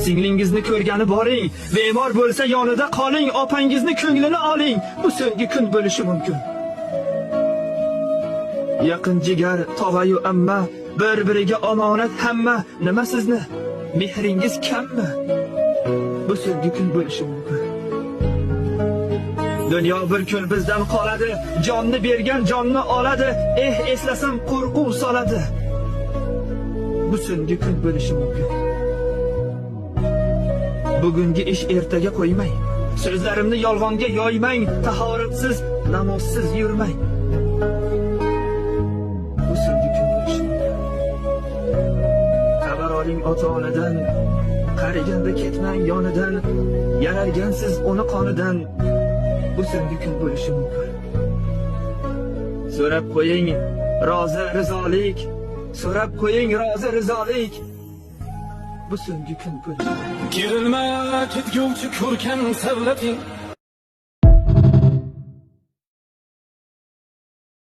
Singlingizni ko'rgani boring, bemor bo'lsa yonida qoling, opangizni ko'nglini oling. Bu so'nggi kun bo'lishi mumkin. Yaqin jigar, tog'ayu amma, bir-biriga omonat hamma. Nima sizni? Mehringiz kammi? Bu so'nggi kun bo'lishi mumkin. Dunyo bir kun bizdan qoladi, jonni bergan jonni oladi. Eslasam qo'rquv soladi. Bu so'nggi kun bo'lishi mumkin. Bugungi ish ertaga qo'ymang. So'zlarimni yolg'onga yoymang. Tahoratsiz, namozsiz yurmang. Bu so'nggi kun bo'lishi mumkin. Xabar oling ota-onadan, qariganda ketmang yonidan. Yaralgansiz uni qonidan. Bu so'nggi kun bo'lishi mumkin. So'rab qo'ying rozi rizolik. So'rab qo'ying rozi rizolik. Bu so'nggi kun bo'lishi mumkin. Kerilma ketguvchi ko'rkam savlating.